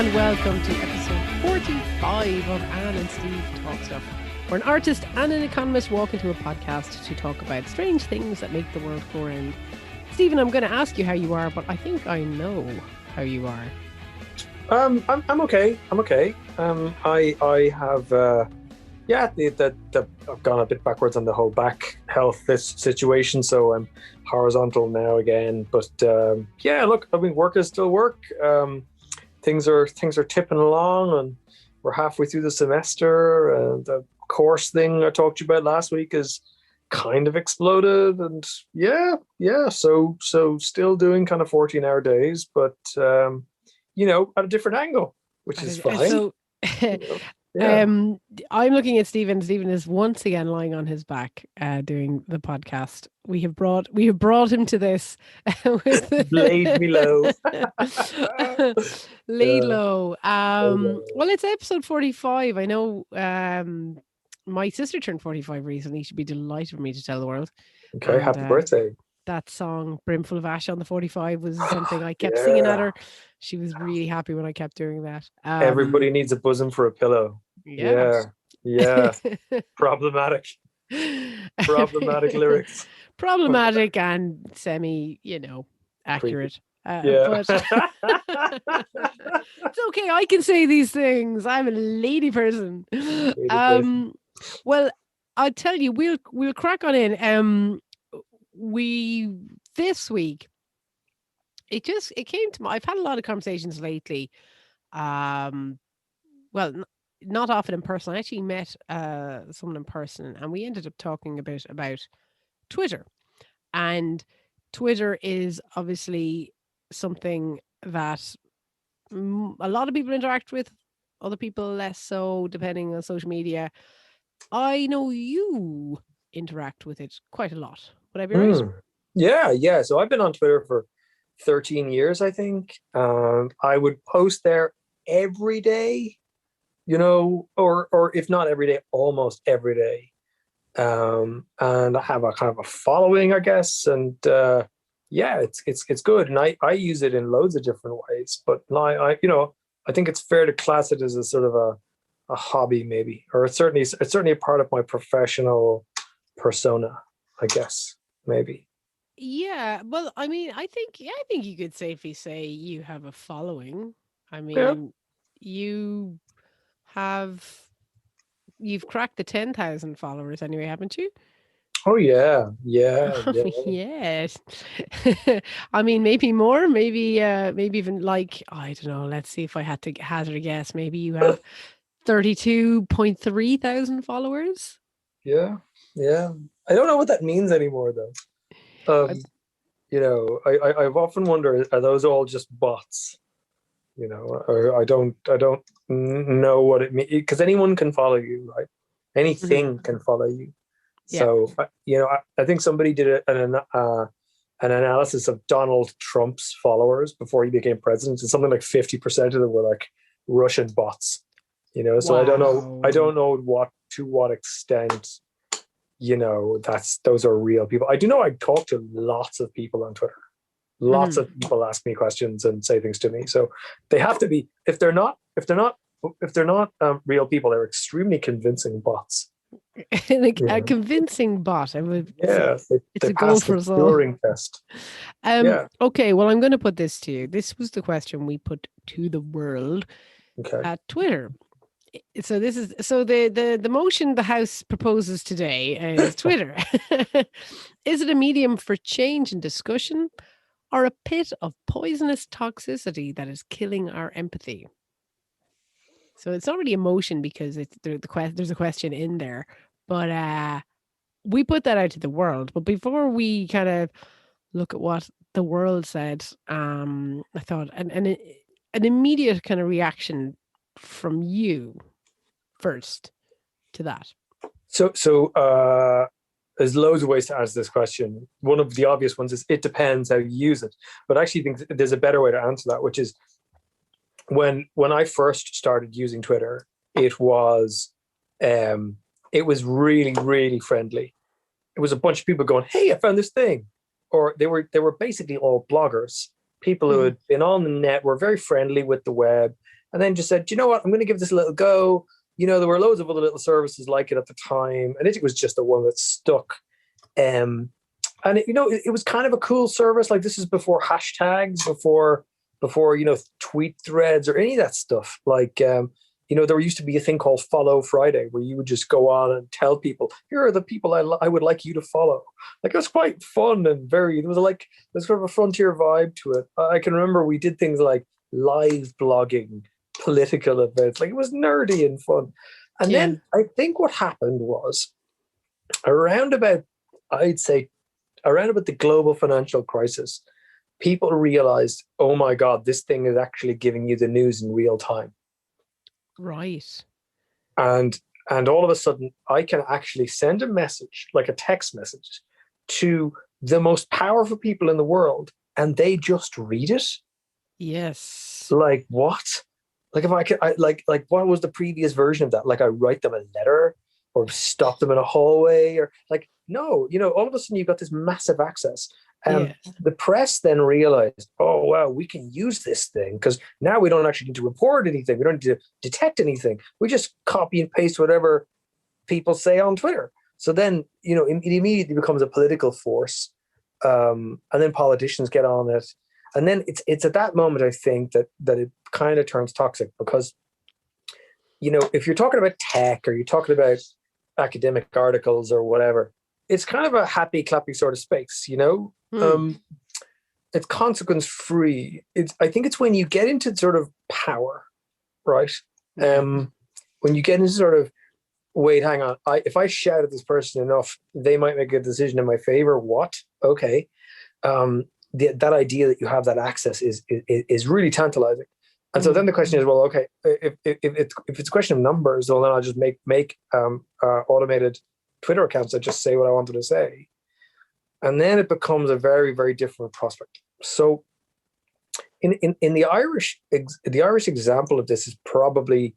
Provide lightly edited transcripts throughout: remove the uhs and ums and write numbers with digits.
and welcome to episode 45 of Anne and Steve Talk Stuff, where an artist and an economist walk into a podcast to talk about strange things that make the world go round. Stephen, I'm going to ask you how you are, but I think I know how you are. I'm okay. I have I've gone a bit backwards on the whole back health this situation, so I'm horizontal now again. But look, I mean, work is still work. Things are tipping along, and we're halfway through the semester. The course thing I talked to you about last week is kind of exploded, and so still doing kind of 14-hour days, but at a different angle, which is fine. So, I'm looking at Stephen. Stephen is once again lying on his back doing the podcast. We have brought him to this. Laid me low. Laid low. Well, it's episode 45. I know my sister turned 45 recently. She'd be delighted for me to tell the world. Okay, and, happy birthday. That song Brimful of Ash on the 45 was something I kept singing at her. She was really happy when I kept doing that. Everybody needs a bosom for a pillow. Yeah. Problematic lyrics. Problematic and semi, accurate. But it's okay. I can say these things. I'm a lady person. Well, I'll tell you, we'll crack on in. This week, it came to me. I've had a lot of conversations lately. Not often in person. I actually met someone in person, and we ended up talking a bit about Twitter. And Twitter is obviously something that a lot of people interact with, other people less so, depending on social media. I know you interact with it quite a lot. Would I be right? Yeah. So I've been on Twitter for 13 years, I think. I would post there every day, or if not every day, almost every day. And I have a kind of a following, I guess. And it's good. And I use it in loads of different ways. But now I think it's fair to class it as a sort of a hobby, maybe, or it's certainly a part of my professional persona, I guess, maybe. Yeah, well, I mean, I think you could safely say you have a following. I mean, you've cracked the 10,000 followers anyway, haven't you? Oh yeah. Yes. I mean, maybe more, maybe even like, I don't know. Let's see if I had to hazard a guess. Maybe you have 32.3 thousand followers. Yeah. I don't know what that means anymore, though. I've often wondered, are those all just bots? Or I don't know what it means, because anyone can follow you, right? Anything can follow you. Yeah. So I think somebody did an analysis of Donald Trump's followers before he became president, and something like 50% of them were like Russian bots. So wow. I don't know to what extent. Those are real people. I do know I talk to lots of people on Twitter. Lots of people ask me questions and say things to me. So they have to be. If they're not real people, they're extremely convincing bots. A convincing bot. It's a goal for us all. Turing test. Okay. Well, I'm going to put this to you. This was the question we put to the world at Twitter. So the motion the House proposes today is Twitter. Is it a medium for change and discussion, or a pit of poisonous toxicity that is killing our empathy? So it's not really a motion because there's a question in there, but we put that out to the world. But before we kind of look at what the world said, I thought an immediate kind of reaction from you first to that. So there's loads of ways to answer this question. One of the obvious ones is it depends how you use it. But I actually think there's a better way to answer that, which is when I first started using Twitter, it was really, really friendly. It was a bunch of people going, "Hey, I found this thing," or they were basically all bloggers, people who had been on the net, were very friendly with the web. and then just said, you know what, I'm going to give this a little go. There were loads of other little services like it at the time, and it was just the one that stuck. And it was kind of a cool service. Like, this is before hashtags, before tweet threads or any of that stuff. Like, there used to be a thing called Follow Friday, where you would just go on and tell people, here are the people I would like you to follow. Like, it was quite fun and there's sort of a frontier vibe to it. I can remember we did things like live blogging political events. Like, it was nerdy and fun. And then I think what happened was around about the global financial crisis, people realized, oh my God, this thing is actually giving you the news in real time. Right. And all of a sudden, I can actually send a message, like a text message, to the most powerful people in the world, and they just read it. Yes. Like, what? Like, if I could, what was the previous version of that? Like, I write them a letter or stop them in a hallway, or like, no, all of a sudden you've got this massive access. The press then realized, oh, wow, we can use this thing, because now we don't actually need to report anything. We don't need to detect anything. We just copy and paste whatever people say on Twitter. So then, it immediately becomes a political force. And then politicians get on it. And then it's at that moment, I think, that it kind of turns toxic, because, if you're talking about tech or you're talking about academic articles or whatever, it's kind of a happy clappy sort of space, it's consequence free. I think it's when you get into sort of power, right? When you get into sort of, wait, hang on, if I shout at this person enough, they might make a decision in my favor. What? Okay. That idea that you have that access is really tantalizing. And so then the question is, well, okay, if it's a question of numbers, well, then I'll just make automated Twitter accounts that just say what I wanted to say. And then it becomes a very, very different prospect. So in the Irish example of this is probably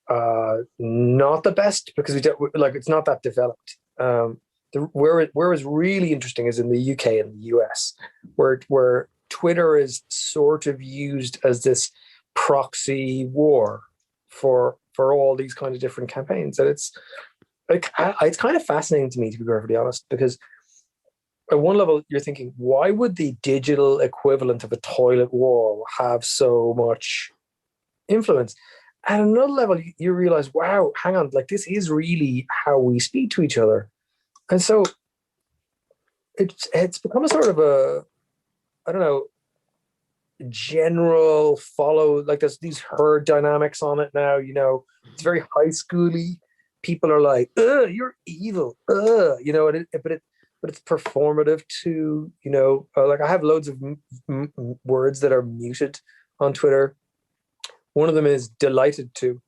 not the best, because it's not that developed. Where it's really interesting is in the UK and the US, where Twitter is sort of used as this proxy war for all these kind of different campaigns. And it's kind of fascinating to me, to be perfectly honest, because at one level you're thinking, why would the digital equivalent of a toilet wall have so much influence? At another level, you realize, wow, hang on, like, this is really how we speak to each other. And so it's become a sort of a, I don't know, general follow, like, there's these herd dynamics on it now, it's very high schooly. People are like, you're evil, but it's performative too, like, I have loads of words that are muted on Twitter. One of them is delighted to.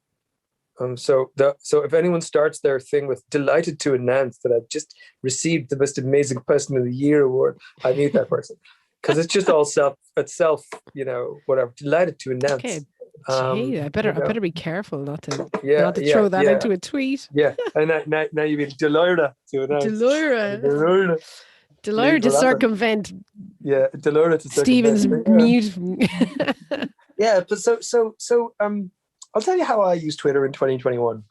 So if anyone starts their thing with delighted to announce that I've just received the most amazing person of the year award, I mute that person, because it's just all whatever. Delighted to announce. Okay. Gee, I better be careful not to throw that into a tweet. Yeah, and now you mean Delora to announce. Delora to circumvent. Yeah, Delora to circumvent Stephen's mute. Yeah, but so I'll tell you how I use Twitter in 2021.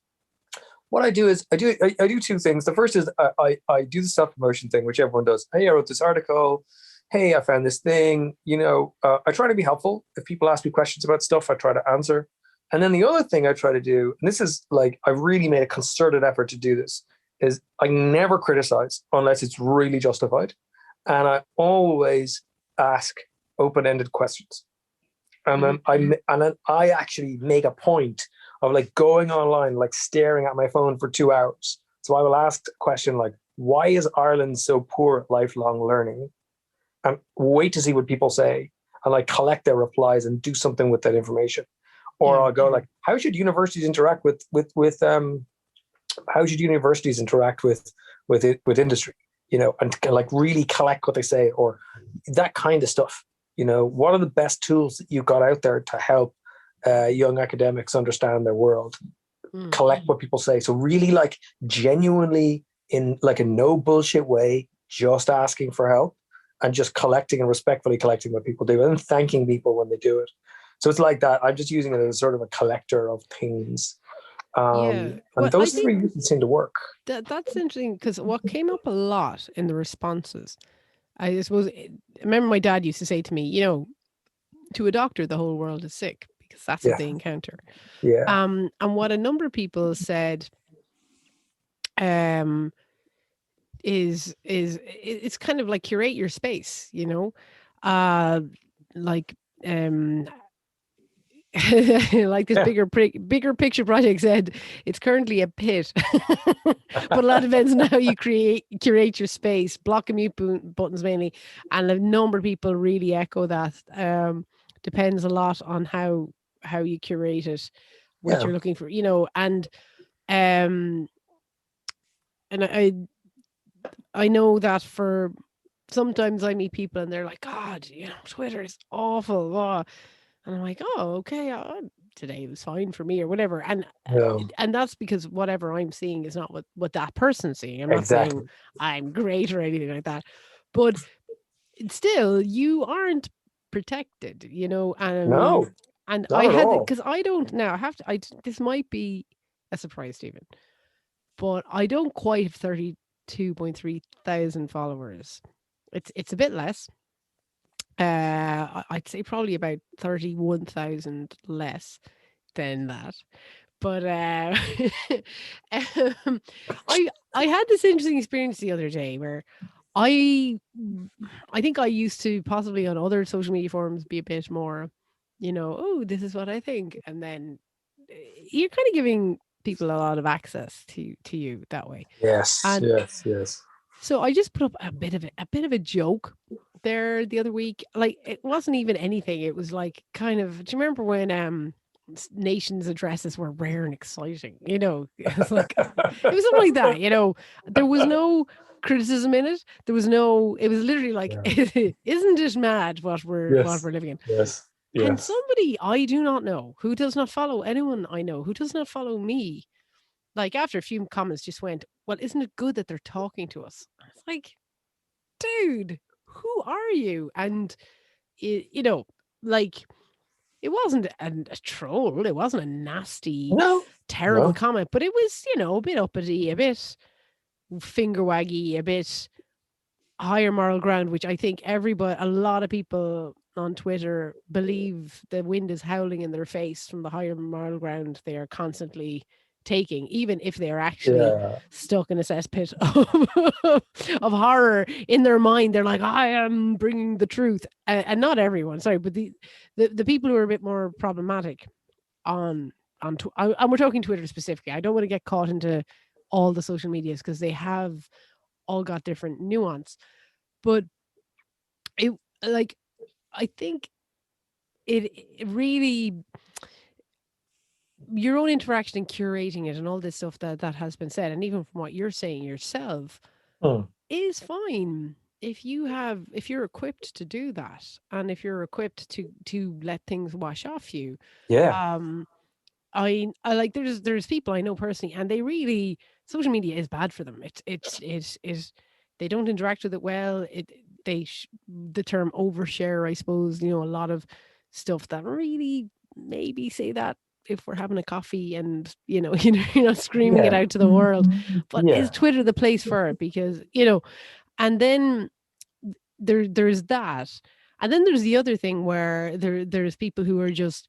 What I do is I do two things. The first is I do the self-promotion thing, which everyone does. Hey, I wrote this article. Hey, I found this thing. I try to be helpful. If people ask me questions about stuff, I try to answer. And then the other thing I try to do, and this is like, I've really made a concerted effort to do this, is I never criticize unless it's really justified. And I always ask open-ended questions. And then I actually make a point of, like, going online, like, staring at my phone for 2 hours. So I will ask a question like, why is Ireland so poor at lifelong learning? And wait to see what people say, and, like, collect their replies and do something with that information. Or I'll go like, how should universities interact with industry? And like really collect what they say, or that kind of stuff. What are the best tools that you've got out there to help young academics understand their world? Collect what people say. So really, like, genuinely, in like a no bullshit way, just asking for help and just collecting and respectfully collecting what people do, and thanking people when they do it. So it's like that. I'm just using it as sort of a collector of things. Yeah. And Well, I those think three seem to work. that's interesting because what came up a lot in the responses, I suppose, I remember my dad used to say to me, to a doctor, the whole world is sick because that's what Yeah. they encounter. Yeah. And what a number of people said, um, it's kind of like curate your space, uh, like like this Yeah. bigger picture project said it's currently a pit. But a lot depends on how you curate your space, block and mute buttons mainly, and a number of people really echo that. Depends a lot on how you curate it, what Yeah. you're looking for, um and I know that for sometimes I meet people and they're like, God, Twitter is awful. Blah. And I'm like, oh, okay, today was fine for me or whatever. Yeah. And that's because whatever I'm seeing is not what that person's seeing. I'm not saying Exactly. I'm great or anything like that. But still, you aren't protected, No, and I not at had, all. because I don't now have to, this might be a surprise, Stephen, but I don't quite have 32.3 thousand followers. It's a bit less. I'd say probably about 31,000 less than that. But um, I had this interesting experience the other day where I I think I used to possibly on other social media forums be a bit more, oh, this is what I think, and then you're kind of giving people a lot of access to you that way. Yes. And Yes. Yes. so I just put up a bit of a joke there the other week. Like it wasn't even anything. It was like kind of. Do you remember when nations' addresses were rare and exciting? It was like it was something like that. There was no criticism in it. There was no. It was literally like, Yeah. isn't it mad what Yes. we're living in? Yes. And Yes. somebody I do not know, who does not follow anyone I know, who does not follow me, like after a few comments just went, well, isn't it good that they're talking to us? It's like, dude, who are you? And like it wasn't a troll, it wasn't a nasty, No. terrible No. comment, but it was, a bit uppity, a bit finger waggy, a bit higher moral ground, which I think a lot of people on Twitter believe the wind is howling in their face from the higher moral ground they are constantly taking, even if they're actually Yeah. stuck in a cesspit of horror in their mind. They're like, I am bringing the truth, and not everyone. Sorry, but the people who are a bit more problematic on and we're talking Twitter specifically. I don't want to get caught into all the social medias because they have all got different nuance, but it like I think it really, your own interaction and curating it and all this stuff that has been said, and even from what you're saying yourself, Hmm. is fine if you're equipped to do that, and if you're equipped to let things wash off you. Yeah. um I like, there's people I know personally, and they really, social media is bad for them. It's they don't interact with it well. The term overshare, I suppose, a lot of stuff that really maybe say that if we're having a coffee and you're not screaming it Yeah. out to the world. But is Yeah. Twitter the place for it? Because and then there's that, and then there's the other thing where there's people who are just,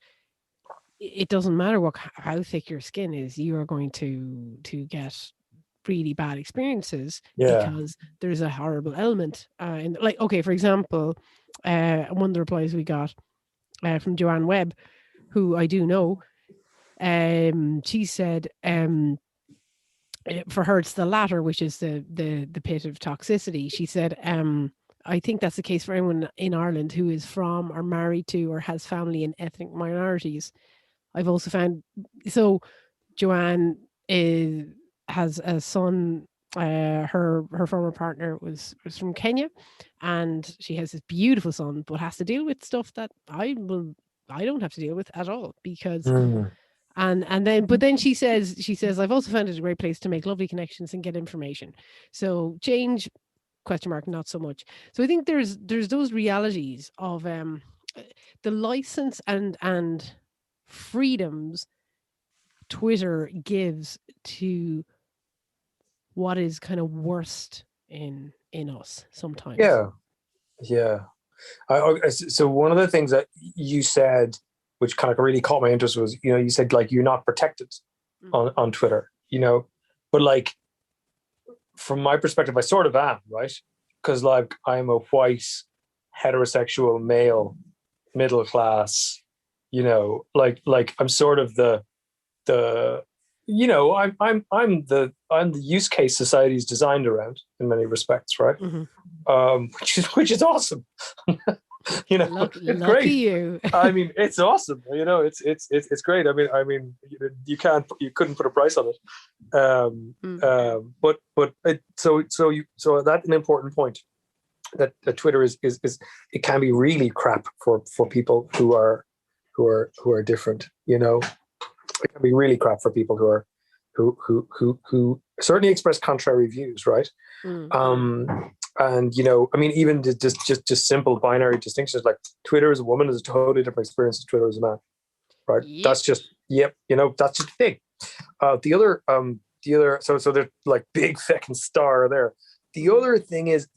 it doesn't matter how thick your skin is, you are going to get really bad experiences Yeah. because there's a horrible element. And like, okay, for example, one of the replies we got from Joanne Webb, who I do know, she said, for her it's the latter, which is the pit of toxicity. She said, I think that's the case for anyone in Ireland who is from or married to or has family in ethnic minorities. I've also found, so Joanne has a son. Her former partner was from Kenya, and she has this beautiful son, but has to deal with stuff that I don't have to deal with at all, because Mm. and then she says I've also found it a great place to make lovely connections and get information. So change, question mark, not so much. So I think there's those realities of the license and freedoms Twitter gives to what is kind of worst in us sometimes. Yeah. So one of the things that you said, which kind of really caught my interest, was, you said like you're not protected on Twitter, but like from my perspective, I sort of am, right? Because like I'm a white, heterosexual male, middle class, like I'm sort of the I'm the use case society's designed around in many respects, right? Which is awesome. It's lucky great. you. I mean, it's awesome. It's great. I mean, you couldn't put a price on it. So that's an important point. That Twitter is it can be really crap for people who are different. It can be really crap for people who certainly express contrary views, right? And I mean, even just simple binary distinctions, like Twitter as a woman is a totally different experience than Twitter as a man, right? Yep. That's just that's just the thing. The other so they're like big fucking star there. The other thing is,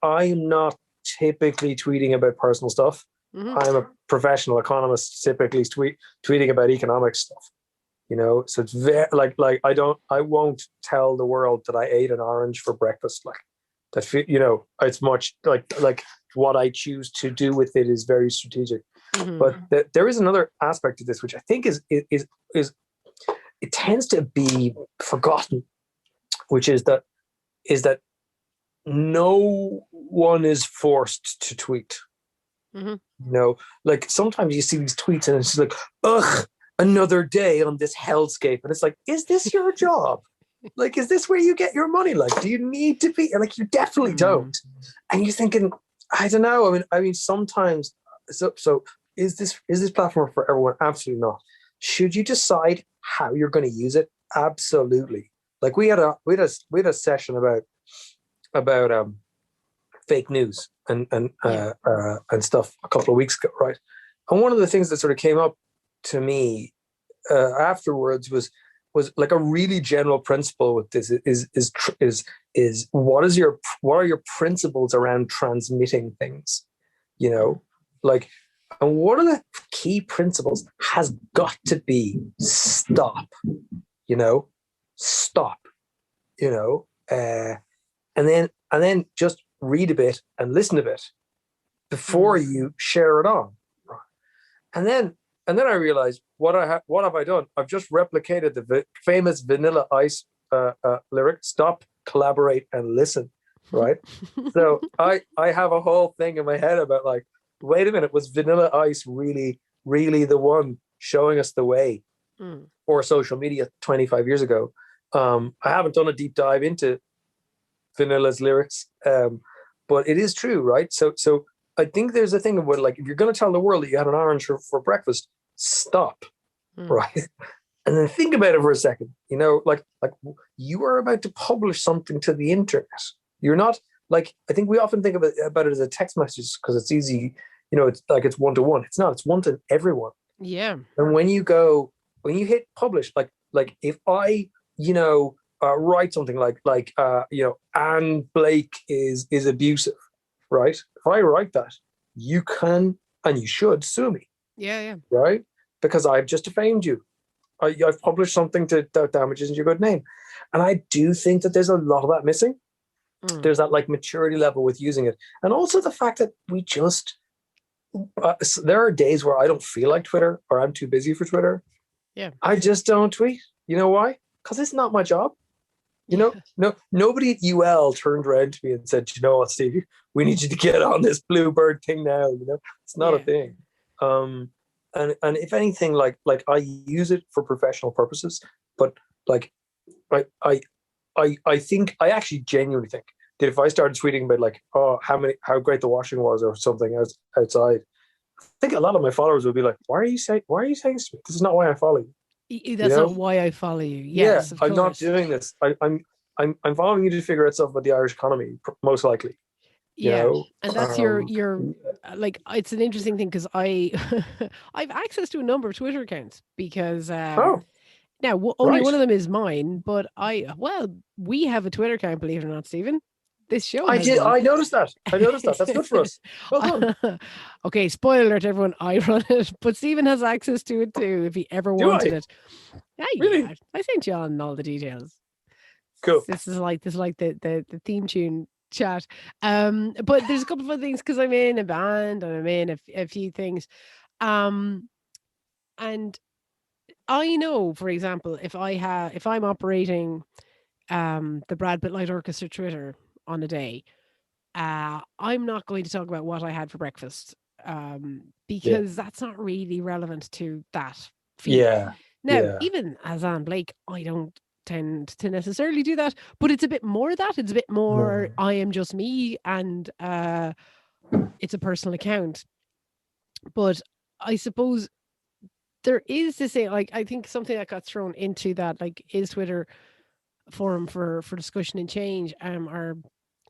I am not typically tweeting about personal stuff. I'm a professional economist, typically tweeting about economic stuff. So it's very like I won't tell the world that I ate an orange for breakfast. Like that, it's much like what I choose to do with it is very strategic. But there is another aspect to this, which I think is it tends to be forgotten, which is that no one is forced to tweet. Like sometimes you see these tweets and it's just like, ugh, another day on this hellscape. And it's like, is this your job? Like, is this where you get your money? Like, do you need to be? Like, you definitely don't. And you're thinking, I don't know. I mean, sometimes. So is this platform for everyone? Absolutely not. Should you decide how you're going to use it? Absolutely. Like we had a session about fake news and stuff a couple of weeks ago, right? And one of the things that sort of came up to me afterwards was like a really general principle with this is what are your principles around transmitting things, like, and one of the key principles has got to be stop, stop, and then just read a bit and listen a bit before you share it on. And then I realized, what have I done? I've just replicated the famous Vanilla Ice lyric, stop, collaborate, and listen, right? So I have a whole thing in my head about like, wait a minute, was Vanilla Ice really, really the one showing us the way for social media 25 years ago? I haven't done a deep dive into Vanilla's lyrics, but it is true, right? So I think there's a thing about like, if you're going to tell the world that you had an orange for breakfast, stop, right? And then think about it for a second. Like you are about to publish something to the internet. You're not like, I think we often think about it as a text message because it's easy. It's like it's one-to-one. It's not. It's one to everyone. Yeah. And when you hit publish, like if I write something like Anne Blake is abusive, right? If I write that, you can and you should sue me. Yeah. Right? Because I've just defamed you. I've published something that damages your good name. And I do think that there's a lot of that missing. There's that like maturity level with using it. And also the fact that we just, there are days where I don't feel like Twitter or I'm too busy for Twitter. Yeah. I just don't tweet. You know why? Because it's not my job. No, nobody at UL turned around to me and said, you know what, Steve, we need you to get on this Bluebird thing now. It's not a thing. And if anything, like I use it for professional purposes, but like I think, I actually genuinely think that if I started tweeting about like, oh, how great the washing was or something outside, I think a lot of my followers would be like, why are you saying this to me? This is not why I follow you. That's not why I follow you. Yes, of I'm course. not doing this. I'm following you to figure out stuff about the Irish economy, most likely. Yeah, and that's your like, it's an interesting thing because I I've access to a number of Twitter accounts because Oh, now only right. one of them is mine, but we have a Twitter account, believe it or not, Stephen. This show I has did. one. I noticed that. I noticed that. That's good for us. Well done. Okay, spoiler alert, everyone. I run it, but Stephen has access to it too if he ever Do wanted I? it. Yeah, Really? yeah. I sent you on all the details. Cool. This is like the theme tune chat. But there's a couple of other things because I'm in a band and I'm in a few things. Um, and I know, for example, if I'm operating the Brad Pitt Light Orchestra Twitter on a day, I'm not going to talk about what I had for breakfast Yeah. because that's not really relevant to that feed. Yeah. Now, Yeah. even as Anne Blake, I don't tend to necessarily do that, but it's a bit more that. It's a bit more, Mm. I am just me, and it's a personal account. But I suppose there is this thing, like, I think something that got thrown into that, like, is Twitter a forum for discussion and change, or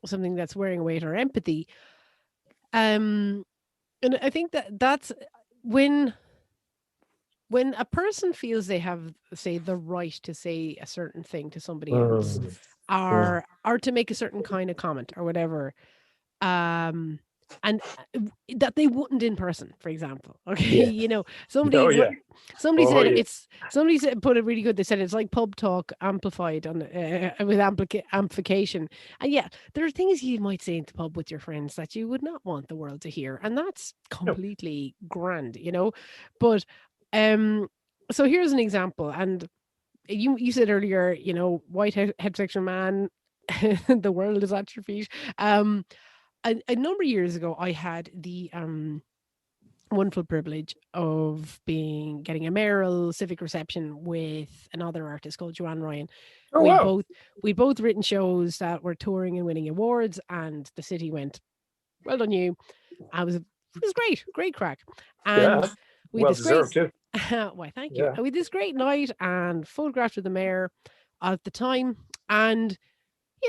something that's wearing away at our empathy. Um, and I think that's when a person feels they have, say, the right to say a certain thing to somebody else, Mm. Mm. or to make a certain kind of comment or whatever, um and that they wouldn't in person, for example. Okay, Yeah. somebody Oh yeah. somebody Oh said yeah. somebody said, put it really good. They said it's like pub talk amplified on with amplification. And yeah, there are things you might say in the pub with your friends that you would not want the world to hear, and that's No. completely grand. But so here's an example. And you said earlier, white heterosexual man, the world is at your feet. A number of years ago, I had the wonderful privilege of getting a mayoral civic reception with another artist called Joanne Ryan. Oh We'd wow. both we'd both written shows that were touring and winning awards, and the city went, "Well done, you." It was great crack, Yeah. and we had Well this great. deserved too. Why, thank you. Yeah. And we had this great night and photographed with the mayor at the time, and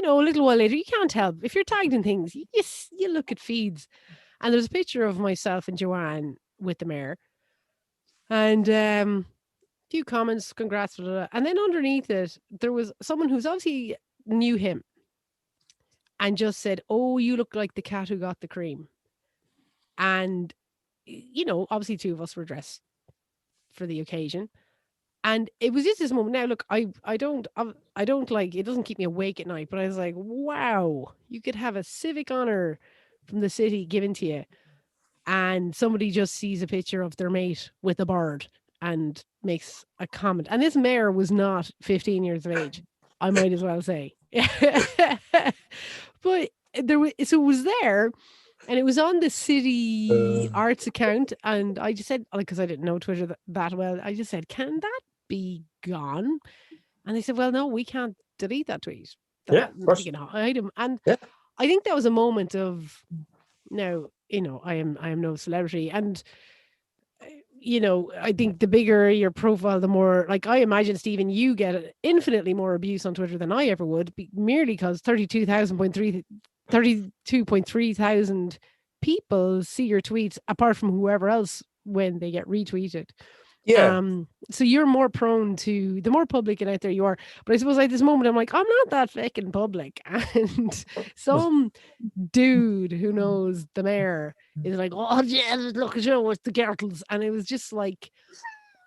a little while later, you can't help if you're tagged in things. You look at feeds, and there's a picture of myself and Joanne with the mayor, and few comments, congrats, blah, blah, blah. And then underneath it, there was someone who's obviously knew him and just said, "Oh, you look like the cat who got the cream." And obviously, two of us were dressed for the occasion. And it was just this moment. Now, look, I don't like, it doesn't keep me awake at night, but I was like, wow, you could have a civic honor from the city given to you, and somebody just sees a picture of their mate with a bird and makes a comment. And this mayor was not 15 years of age, I might as well say. But so it was there, and it was on the city Uh, arts account. And I just said, because I didn't know Twitter that well, I just said, can that be gone? And they said, well, no, we can't delete that tweet. yeah. Of We course. can hide him. And Yeah. I think that was a moment of, now, I am no celebrity. And, I think the bigger your profile, the more, like, I imagine, Stephen, you get infinitely more abuse on Twitter than I ever would, merely because 32.3 thousand people see your tweets, apart from whoever else when they get retweeted. Yeah. So you're more prone to, the more public and out there you are. But I suppose at this moment I'm like, I'm not that fucking public. And some dude who knows the mayor is like, oh yeah, look at you with the girls. And it was just like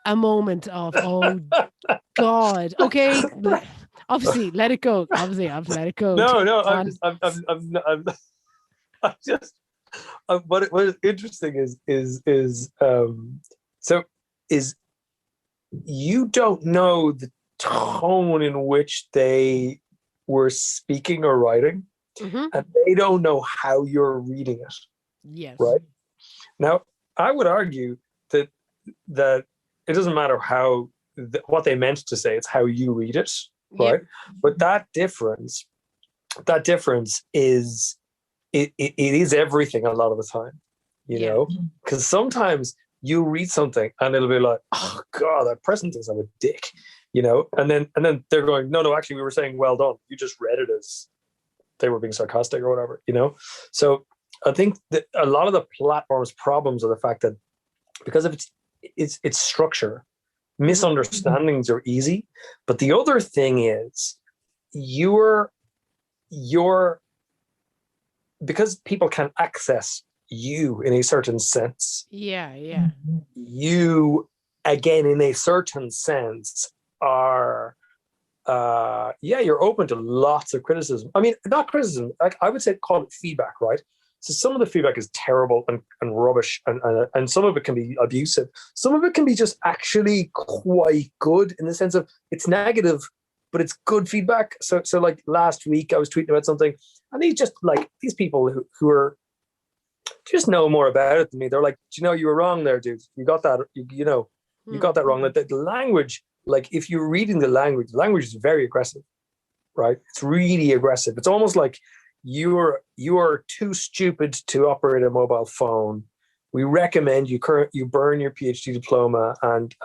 a moment of, oh God. Okay. Obviously, let it go. Obviously, I've let it go. No, no. I'm On. just. I'm just. What is interesting so is you don't know the tone in which they were speaking or writing, Mm-hmm. and they don't know how you're reading it. Yes. Right. Now, I would argue that it doesn't matter what they meant to say; it's how you read it, right? Yep. But that difference is it is everything a lot of the time, Yeah. because sometimes you read something and it'll be like, oh God, that person thinks I'm a dick, and then they're going, no, actually we were saying well done. You just read it as they were being sarcastic or whatever, you know? So I think that a lot of the platform's problems are the fact that because of its structure, misunderstandings are easy. But the other thing is you're because people can access you in a certain sense. Yeah. You, again, in a certain sense, are you're open to lots of criticism. I mean, not criticism, like I would say call it feedback, right? So some of the feedback is terrible and rubbish, and some of it can be abusive. Some of it can be just actually quite good in the sense of it's negative, but it's good feedback. So like last week I was tweeting about something, and these people who are just know more about it than me. They're like, you know, you were wrong there, dude. You got that, you got that wrong. Like the language, like if you're reading the language is very aggressive, right? It's really aggressive. It's almost like you are too stupid to operate a mobile phone. We recommend you burn your PhD diploma and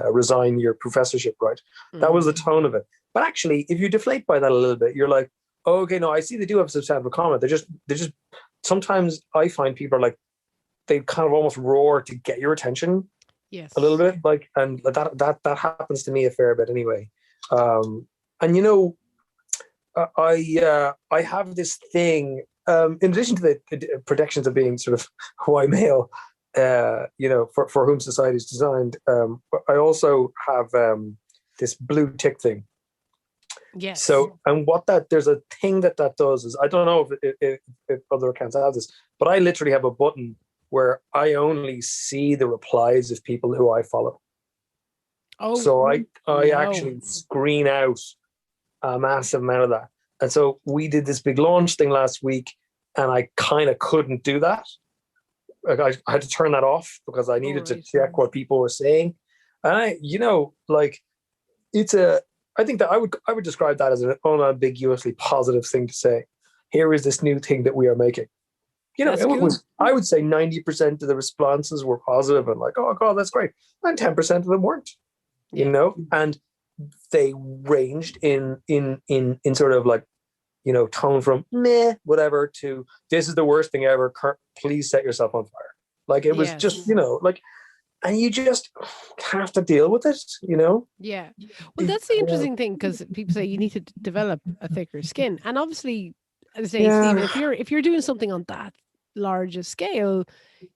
resign your professorship, right? That was the tone of it. But actually, if you deflate by that a little bit, you're like, oh, okay, no, I see they do have substantive comment. They're just sometimes I find people are like, they kind of almost roar to get your attention. Yes. A little bit, like, and that happens to me a fair bit anyway. And you know, I have this thing. In addition to the protections of being sort of white male, you know, for whom society is designed, I also have this blue tick thing. Yes. So, and there's a thing that does is, I don't know if other accounts have this, but I literally have a button where I only see the replies of people who I follow. Oh, so I actually screen out a massive amount of that. And so we did this big launch thing last week, and I kind of couldn't do that. Like I had to turn that off because I needed to check what people were saying. And I think that I would describe that as an unambiguously positive thing to say. Here is this new thing that we are making. You know, I would say 90% of the responses were positive and like, oh God, that's great. And 10% of them weren't, you know, and they ranged in sort of like, you know, tone from meh, whatever, to this is the worst thing ever. Please set yourself on fire. Like it was just, you know, like, and you just have to deal with it, you know? Yeah. Well, that's the interesting thing, because people say you need to develop a thicker skin. And obviously, as I say, Stephen, if you're doing something on that large a scale,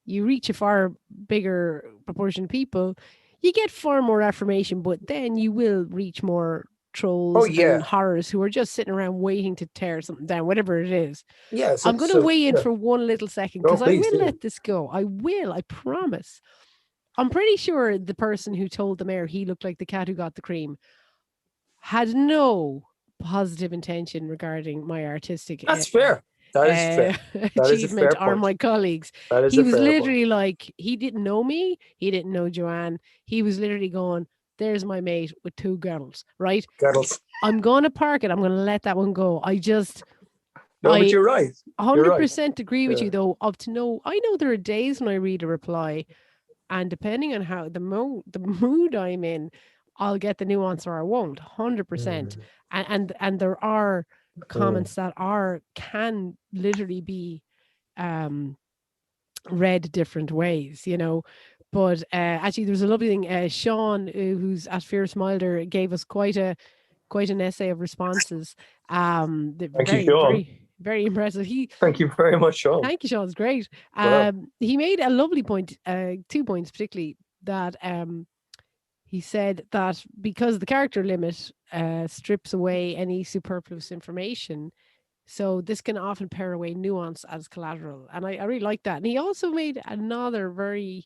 you reach a far bigger proportion of people, you get far more affirmation, but then you will reach more trolls and horrors who are just sitting around waiting to tear something down, whatever it is. I'm going to weigh in for one little second, because I will let this go. I promise. I'm pretty sure the person who told the mayor he looked like the cat who got the cream had no positive intention regarding my artistic That's fair. That is fair. Achievement or my colleagues. He was literally like, he didn't know me. He didn't know Joanne. He was literally going, there's my mate with two girls, right? Girls. I'm going to park it. I'm going to let that one go. But you're right. 100% agree with you, though, I know there are days when I read a reply, and depending on how the mood I'm in, I'll get the nuance or I won't. 100%. And there are comments that can literally be read different ways, you know. But actually, there's a lovely thing. Sean, who's at Fierce Milder, gave us quite an essay of responses. Thank you, Sean. Very impressive. Thank you very much, Sean. Thank you, Sean. It's great. He made a lovely point, 2 points particularly, that he said that because the character limit strips away any superfluous information, so this can often pare away nuance as collateral. And I really like that. And he also made another very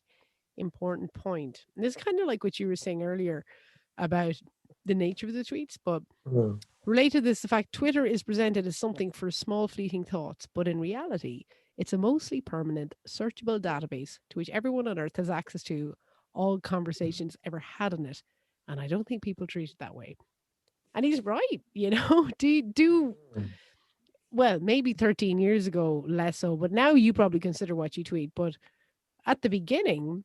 important point. And this is kind of like what you were saying earlier about the nature of the tweets, but related to this, the fact Twitter is presented as something for small fleeting thoughts, but in reality, it's a mostly permanent, searchable database to which everyone on Earth has access to all conversations ever had on it. And I don't think people treat it that way. And he's right, you know, well, maybe 13 years ago, less so, but now you probably consider what you tweet. But at the beginning,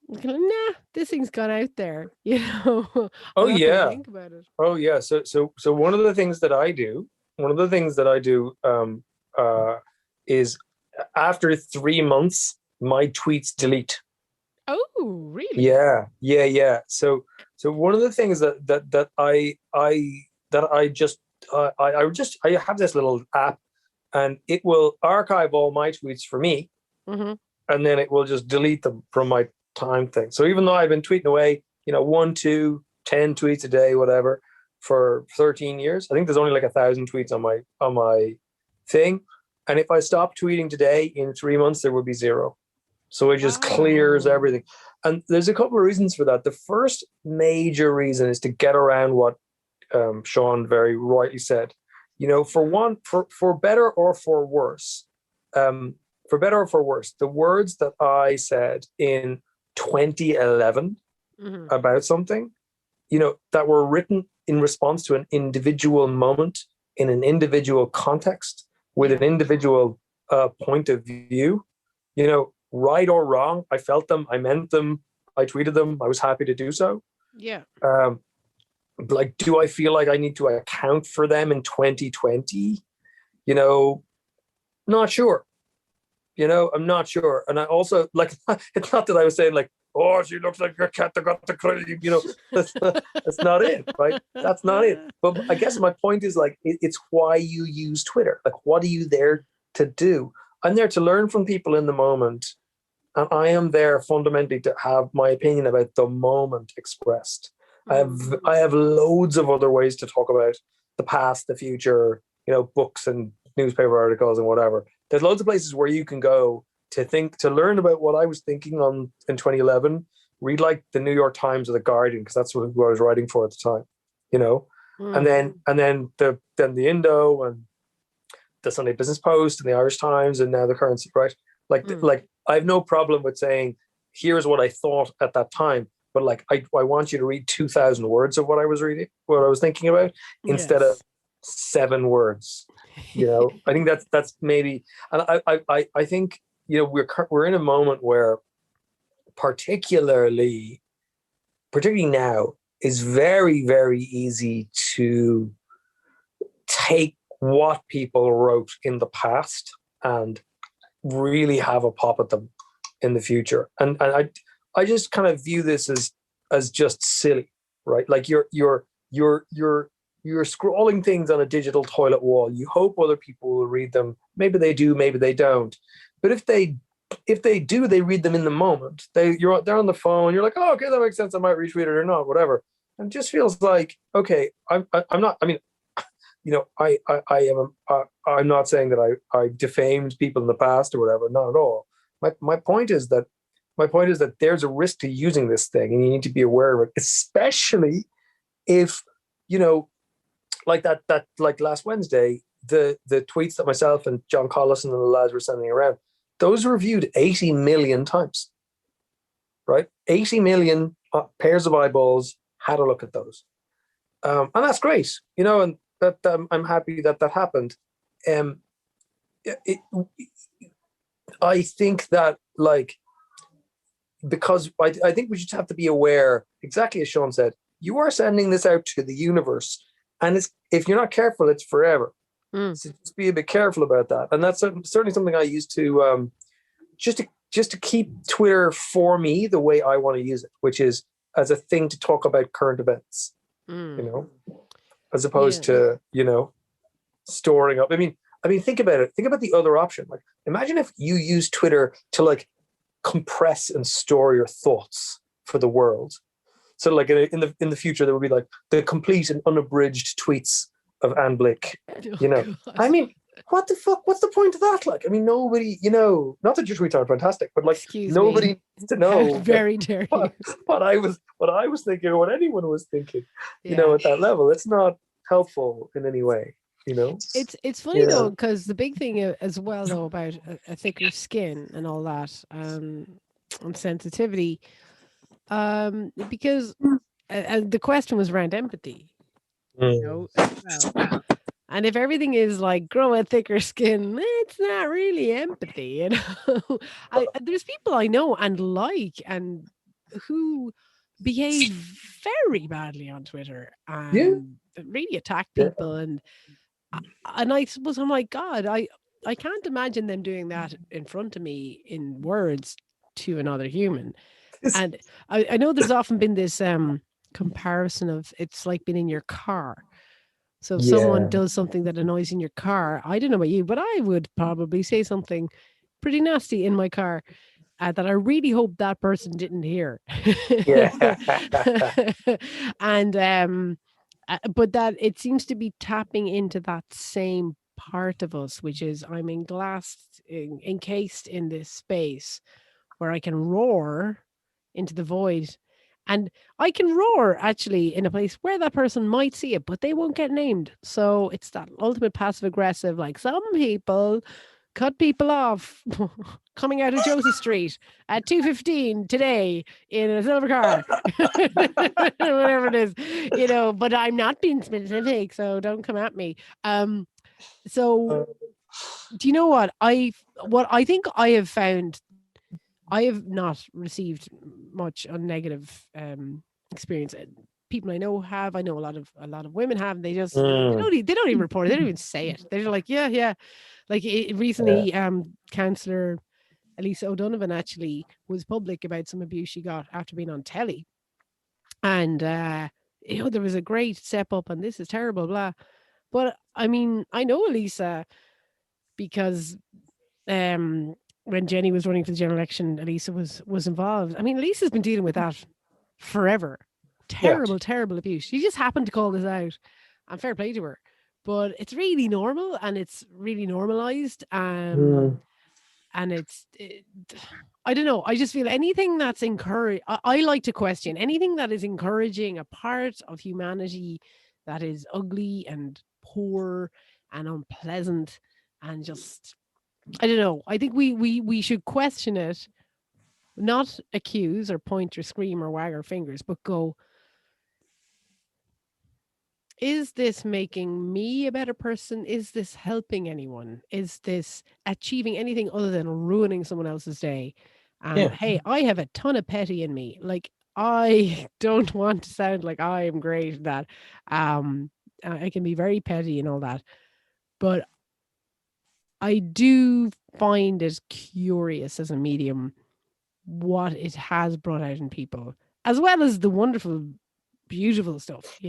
nah, this thing's gone out there, you know. Think about it. So one of the things that I do things that I do is after 3 months, my tweets delete. Oh, really? Yeah. So one of the things that I have this little app, and it will archive all my tweets for me, and then it will just delete them from my time thing. So even though I've been tweeting away, 1, 2, 10 tweets a day, whatever, for 13 years, I think there's only like 1,000 tweets on my thing. And if I stop tweeting today, in 3 months, there will be 0. So it just clears everything. And there's a couple of reasons for that. The first major reason is to get around what Sean very rightly said. For better or for worse, the words that I said in 2011 about something, that were written in response to an individual moment in an individual context with an individual point of view, right or wrong, I felt them, I meant them, I tweeted them, I was happy to do so. Yeah. Like, do I feel like I need to account for them in 2020? Not sure. I'm not sure. And I also, like, it's not that I was saying like, oh, she looks like a cat that got the cream, that's not it, right? That's not it. But I guess my point is, like, it's why you use Twitter. Like, what are you there to do? I'm there to learn from people in the moment. And I am there fundamentally to have my opinion about the moment expressed. I have loads of other ways to talk about the past, the future, books and newspaper articles and whatever. There's loads of places where you can go to learn about what I was thinking in 2011. Read like the New York Times or the Guardian, because that's who I was writing for at the time, and then the Indo and the Sunday Business Post and the Irish Times and now the Currency, right? Like I have no problem with saying, here's what I thought at that time, but like I want you to read 2,000 words of what I was reading, what I was thinking about, instead of 7 words. I think that's maybe, and I think we're in a moment where particularly now is very, very easy to take what people wrote in the past and really have a pop at them in the future. And I just kind of view this as just silly, right? Like you're scrolling things on a digital toilet wall. You hope other people will read them. Maybe they do, maybe they don't. But if they do, they read them in the moment. They're on the phone. You're like, oh, okay, that makes sense. I might retweet it or not, whatever. And it just feels like, okay, I'm not. I mean, I'm not saying that I defamed people in the past or whatever. Not at all. My point is that there's a risk to using this thing, and you need to be aware of it, especially if like that like last Wednesday, the tweets that myself and John Collison and the lads were sending around, those were viewed 80 million times, right? 80 million pairs of eyeballs had a look at those, and that's great, and that I'm happy that happened. I think that, like, because I think we just have to be aware, exactly as Sean said, you are sending this out to the universe, and if you're not careful, it's forever. So just be a bit careful about that. And that's certainly something I use to just to keep Twitter for me the way I want to use it, which is as a thing to talk about current events, as opposed to storing up. I mean, think about it. Think about the other option. Like, imagine if you use Twitter to like compress and store your thoughts for the world. So like in the future, there would be like the complete and unabridged tweets of Anne Blick. God. I mean, what the fuck? What's the point of that? Like, I mean, nobody, not that your tweets aren't fantastic, but like, nobody needs to know. How very dare you. What I was thinking, or what anyone was thinking, at that level. It's not helpful in any way. It's funny though, because the big thing as well though about a thicker skin and all that, and sensitivity, because the question was around empathy, well. And if everything is like grow a thicker skin, it's not really empathy, there's people I know and like and who behave very badly on Twitter and really attack people, and And I suppose I'm like, God, I can't imagine them doing that in front of me in words to another human. And I know there's often been this comparison of it's like being in your car. So if someone Yeah. does something that annoys in your car, I don't know about you, but I would probably say something pretty nasty in my car that I really hope that person didn't hear. Yeah. And but that it seems to be tapping into that same part of us, which is I'm encased in this space where I can roar into the void. And I can roar actually in a place where that person might see it, but they won't get named. So it's that ultimate passive aggressive, like some people cut people off coming out of Joseph Street at 2:15 today in a silver car. Whatever it is, but I'm not being specific, so don't come at me. So do you know what I think I have found I have not received much on negative experience. People I know have. I know a lot of women have. They just they don't even report it. They don't even say it. They're like, yeah. Like recently, Councillor Elisa O'Donovan actually was public about some abuse she got after being on telly, and there was a great step up, and this is terrible, blah. But I mean, I know Elisa because when Jenny was running for the general election, Elisa was involved. I mean, Elisa's been dealing with that forever. Terrible, terrible abuse. She just happened to call this out, and fair play to her. But it's really normal, and it's really normalized. And I don't know. I just feel anything that's encouraged. I like to question anything that is encouraging a part of humanity that is ugly and poor and unpleasant and just I don't know. I think we should question it, not accuse or point or scream or wag our fingers, but go, is this making me a better person? Is this helping anyone? Is this achieving anything other than ruining someone else's day? And hey, I have a ton of petty in me. Like I don't want to sound like I am great at that. I can be very petty and all that. But I do find it curious as a medium what it has brought out in people, as well as the wonderful, beautiful stuff,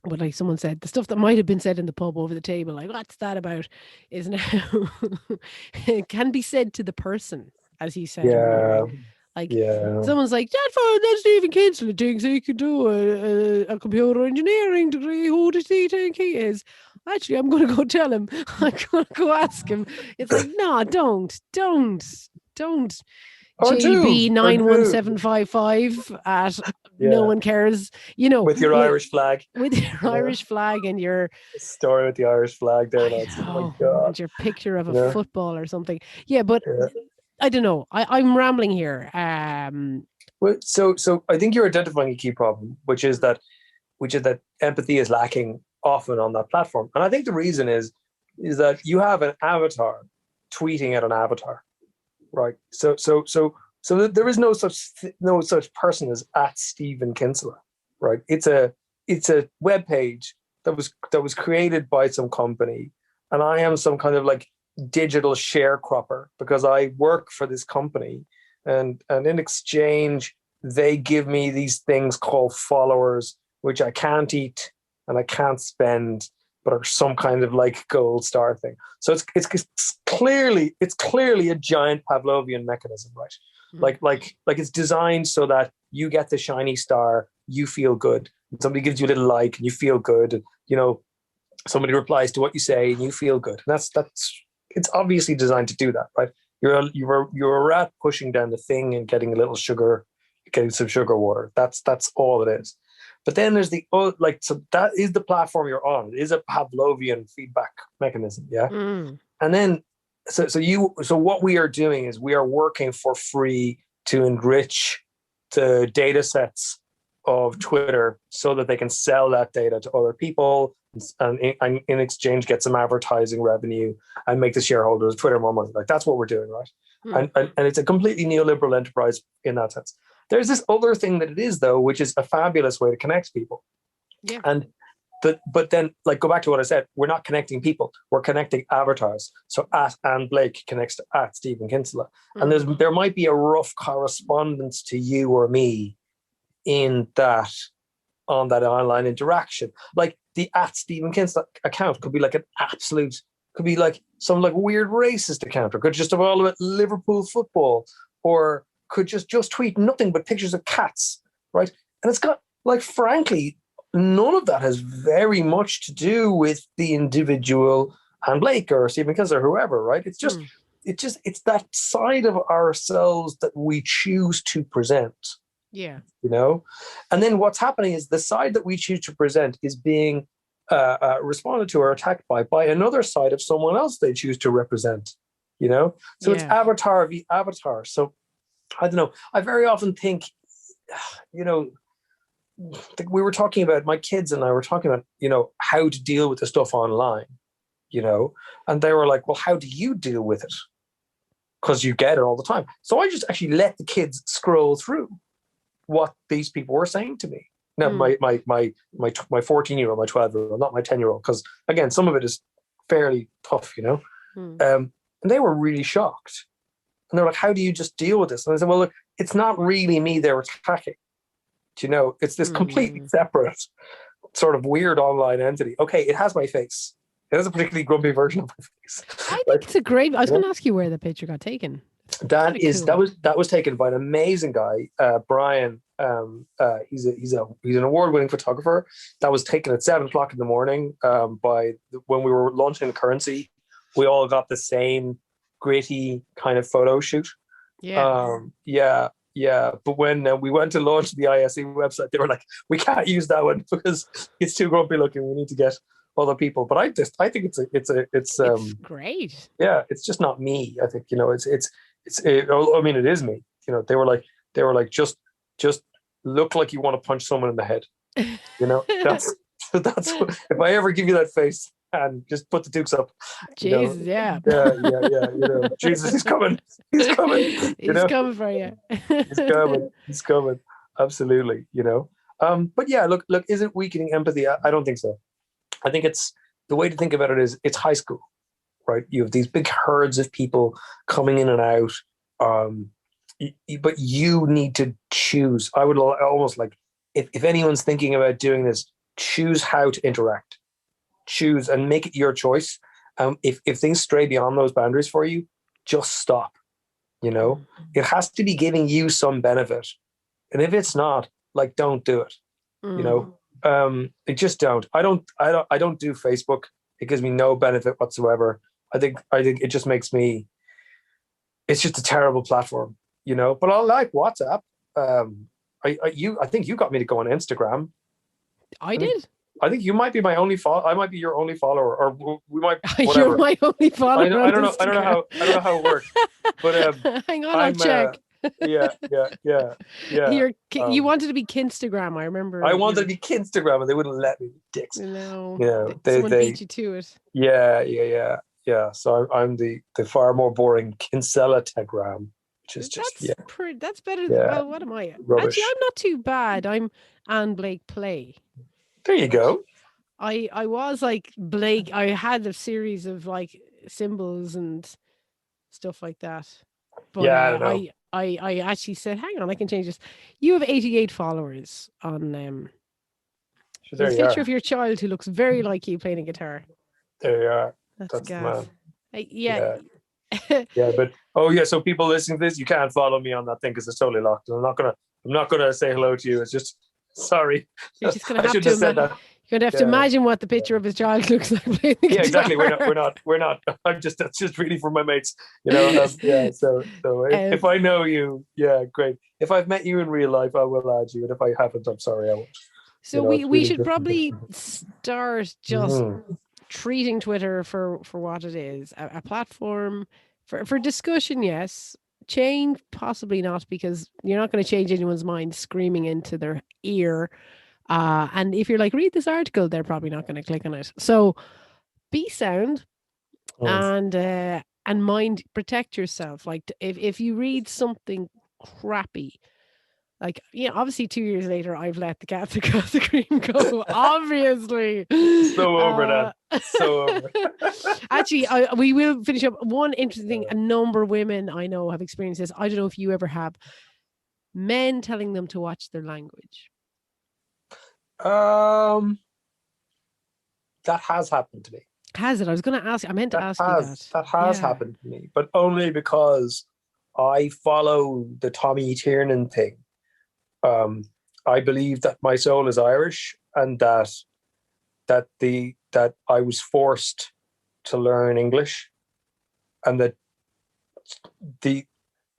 But like someone said, the stuff that might have been said in the pub over the table, like, what's that about, is now it can be said to the person, as you said earlier. Like someone's like, that Stephen Kinsella thinks he could do a computer engineering degree. Who does he think he is? Actually, I'm going to go tell him. I'm going to go ask him. It's like, no, don't. JB 91755 at no one cares. With your Irish flag. With your Irish flag and your story with the Irish flag there, lads. Oh my God. And your picture of a football or something. Yeah, but I don't know. I'm rambling here. Well, so I think you're identifying a key problem, which is that empathy is lacking often on that platform. And I think the reason is that you have an avatar tweeting at an avatar, right? So there is no such person as at Stephen Kinsella, right? It's a web page that was created by some company, and I am some kind of like digital sharecropper because I work for this company, and in exchange they give me these things called followers, which I can't eat and I can't spend, but are some kind of like gold star thing. So it's clearly a giant Pavlovian mechanism, right? Mm-hmm. Like it's designed so that you get the shiny star, you feel good. Somebody gives you a little like, and you feel good. And, somebody replies to what you say, and you feel good. And that's it's obviously designed to do that, right? You're a rat pushing down the thing and getting a little sugar, getting some sugar water. That's all it is. But then there's so that is the platform you're on. It is a Pavlovian feedback mechanism, yeah. Mm. And then so what we are doing is we are working for free to enrich the data sets of Twitter so that they can sell that data to other people and in exchange get some advertising revenue and make the shareholders of Twitter more money. Like that's what we're doing, right? Mm. And it's a completely neoliberal enterprise in that sense. There's this other thing that it is, though, which is a fabulous way to connect people. Yeah. And but then, like, go back to what I said. We're not connecting people. We're connecting avatars. So at Anne Blake connects to at Stephen Kinsella, and there might be a rough correspondence to you or me in that, on that online interaction. Like the at Stephen Kinsella account could be like an absolute, could be like some like weird racist account, or could just have all about Liverpool football, or could just tweet nothing but pictures of cats, right? And it's got, like, frankly, none of that has very much to do with the individual Anne Blake or Stephen Kinsella or whoever, right? It's just, it's that side of ourselves that we choose to present. Yeah. You know? And then what's happening is the side that we choose to present is being responded to or attacked by another side of someone else they choose to represent, you know? So it's avatar v avatar. So I don't know. I very often think, you know, we were talking about, my kids and I were talking about, you know, how to deal with the stuff online, you know, and they were like, well, how do you deal with it? Because you get it all the time. So I just actually let the kids scroll through what these people were saying to me. Now, my 14-year-old, my 12-year-old, not my 10-year-old, because again, some of it is fairly tough, you know. And they were really shocked. And they're like, how do you just deal with this? And I said, well, look, it's not really me they're attacking. Do you know, it's this completely separate sort of weird online entity. Okay, it has my face. It has a particularly grumpy version of my face. I think it's a great, I was going to ask you where the picture got taken. That was taken by an amazing guy, Brian. He's an award-winning photographer. That was taken at 7:00 in the morning. When we were launching Currency, we all got the same gritty kind of photo shoot. But when we went to launch the ISE website, they were like, we can't use that one because it's too grumpy looking. We need to get other people. But I think it's great. Yeah, it's just not me. I think, you know, I mean, it is me. You know, they were like, just look like you want to punch someone in the head. You know, that's if I ever give you that face, and just put the dukes up. Jesus, yeah. You know, Jesus is coming. He's coming. He's coming for you. He's coming. Absolutely. You know. But yeah, look, is it weakening empathy? I don't think so. I think it's, the way to think about it is, it's high school, right? You have these big herds of people coming in and out. But you need to choose. I would almost like, if anyone's thinking about doing this, choose how to interact. Choose and make it your choice. If things stray beyond those boundaries for you, just stop. You know, it has to be giving you some benefit, and if it's not, like, don't do it. You know, it just don't. I don't do Facebook. It gives me no benefit whatsoever. I think it just makes me. It's just a terrible platform, you know. But I like WhatsApp. I think you got me to go on Instagram. I did. I think you might be my only follower. I might be your only follower, or we might. Whatever. You're my only follower. I don't know. I don't know how it works. But hang on, I'll check. Yeah. You wanted to be Kinstagram, I remember. I wanted to be Kinstagram, and they wouldn't let me. Dicks. No. Yeah, someone beat you to it. Yeah. So I'm the far more boring Kinsella Tegram, which is just that's better than, well, what am I? Rubbish. Actually, I'm not too bad. I'm Anne Blake Play. There you go. I was like Blake. I had a series of like symbols and stuff like that. But I actually said, hang on, I can change this. You have 88 followers on there's a picture of your child who looks very like you playing a guitar. There you are. That's the man. Yeah. But so people listening to this, you can't follow me on that thing because it's totally locked. I'm not gonna say hello to you. It's just, sorry. You're just gonna have to said that. You're gonna have to imagine what the picture of his child looks like playing the guitar. Exactly. We're not. That's just really for my mates, you know. So if I know you, great. If I've met you in real life, I will add you, and if I haven't, I'm sorry, I won't. So we should probably start just treating Twitter for what it is, a platform for discussion. Yes, change possibly not, because you're not going to change anyone's mind screaming into their ear. And if you're like, read this article, they're probably not going to click on it. So be sound and mind, protect yourself. Like if you read something crappy, Like, obviously 2 years later, I've let the cats across the cream go, obviously. So over that. So over. Actually, we will finish up. One interesting thing, a number of women I know have experienced this. I don't know if you ever have. Men telling them to watch their language. That has happened to me. Has it? I was going to ask. I meant to ask you that. That has happened to me, but only because I follow the Tommy Tiernan thing. I believe that my soul is Irish, and that I was forced to learn English, and that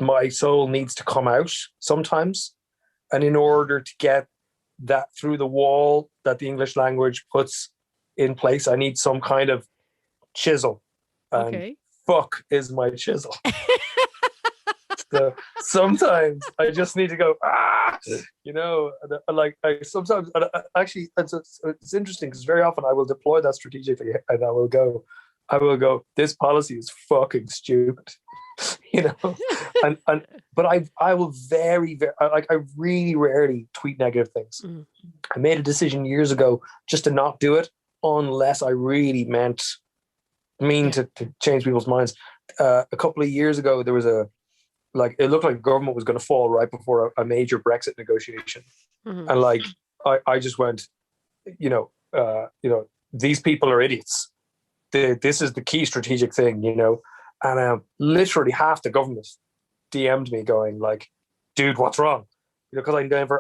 my soul needs to come out sometimes, and in order to get that through the wall that the English language puts in place, I need some kind of chisel. And fuck is my chisel. So sometimes I just need to go, like sometimes, actually, it's interesting because very often I will deploy that strategically, and I will go, this policy is fucking stupid, but I will very, very, like, I really rarely tweet negative things. I made a decision years ago just to not do it unless I really mean to change people's minds. A couple of years ago, there was it looked like the government was going to fall right before a major Brexit negotiation. And like, I just went, these people are idiots. This is the key strategic thing, and literally half the government DM'd me going like, dude, what's wrong? Because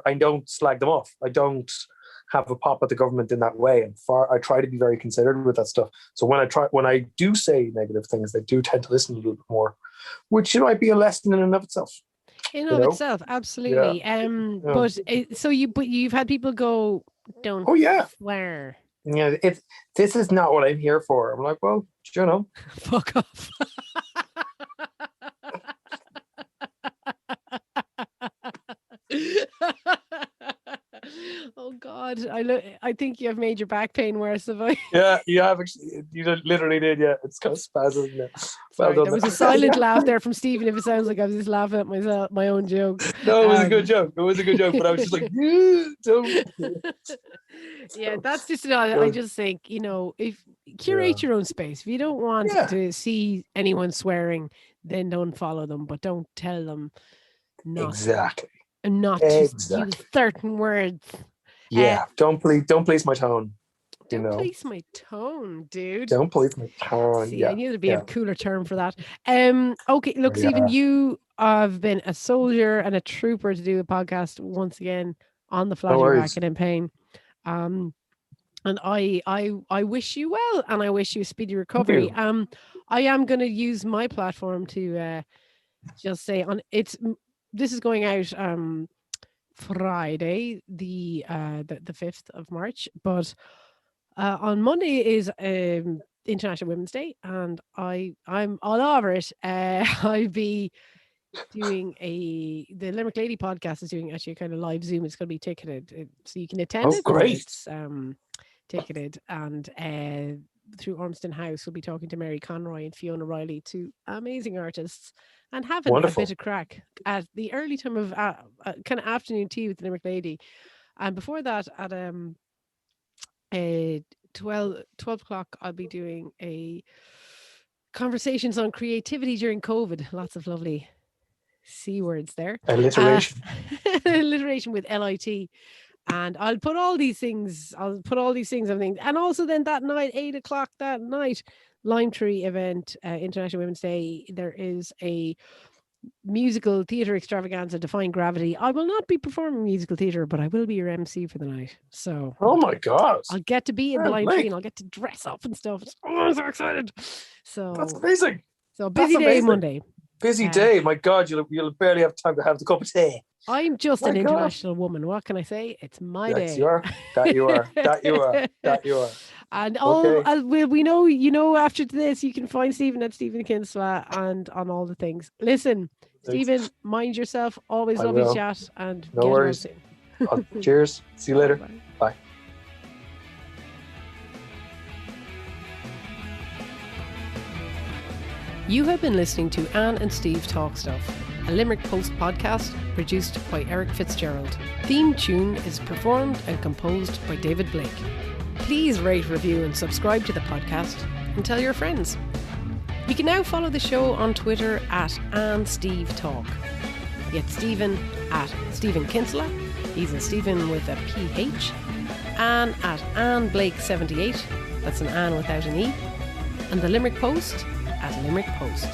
I don't slag them off. I don't have a pop at the government in that way. And I try to be very considerate with that stuff. So when I do say negative things, they do tend to listen a little bit more, which might be a lesson in and of itself. In and of itself, absolutely. But you've had people go, don't swear. Yeah, this is not what I'm here for. I'm like, well, fuck off. Oh God, I think you have major back pain worse have I? Yeah, you have actually. You literally did. Yeah, it's kind of spasm. Yeah. Sorry, there was a silent laugh there from Stephen. If it sounds like I was just laughing at my own joke. No, it was a good joke. It was a good joke, but I was just like, don't. Yeah, that's just it. I just think, if curate your own space. If you don't want to see anyone swearing, then don't follow them, but don't tell them not. Exactly. And not to use certain words. Yeah, don't police my tone. Don't police my tone, dude. Don't police my tone. See, I knew there'd be a cooler term for that. Okay, look, Stephen, you have been a soldier and a trooper to do the podcast once again on the flat racket in pain. And I wish you well, and I wish you a speedy recovery. I am going to use my platform to just say this is going out Friday, the 5th of March, but on Monday is International Women's Day, and I'm all over it. I'll be doing the Limerick Lady podcast is doing actually a kind of live Zoom. It's going to be ticketed, so you can attend it. Great. It's ticketed, and through Ormston House, we'll be talking to Mary Conroy and Fiona Riley, two amazing artists, and having a bit of crack at the early time of kind of afternoon tea with the Limerick Lady. And before that, at 12 o'clock, I'll be doing a conversations on creativity during COVID. Lots of lovely C words there. Alliteration. Alliteration with LIT. And I'll put all these things, everything. And also then that night, 8 o'clock that night, Lime Tree event, International Women's Day, there is a musical theatre extravaganza, Defying Gravity. I will not be performing musical theatre, but I will be your MC for the night. So, oh my God, I'll get to be in the Lime Tree, and I'll get to dress up and stuff. I'm so excited. So that's amazing. So busy day Monday. Busy day. My God, you'll barely have time to have the cup of tea. I'm just an international woman. What can I say? It's my day. You are. That you are. That you are. That you are. And we know, after this, you can find Stephen at Stephen Kinsella and on all the things. Listen, Stephen, mind yourself. Always lovely to chat. And no worries. Cheers. See you later. Bye. You have been listening to Anne and Steve Talk Stuff. a Limerick Post podcast produced by Eric Fitzgerald. Theme tune is performed and composed by David Blake. Please rate, review and subscribe to the podcast and tell your friends. You can now follow the show on Twitter at @AnSteveTalk. Get Stephen at Stephen Kinsella. He's a Stephen with a PH. Anne at AnneBlake78. That's an Anne without an E. And the Limerick Post at Limerick Post.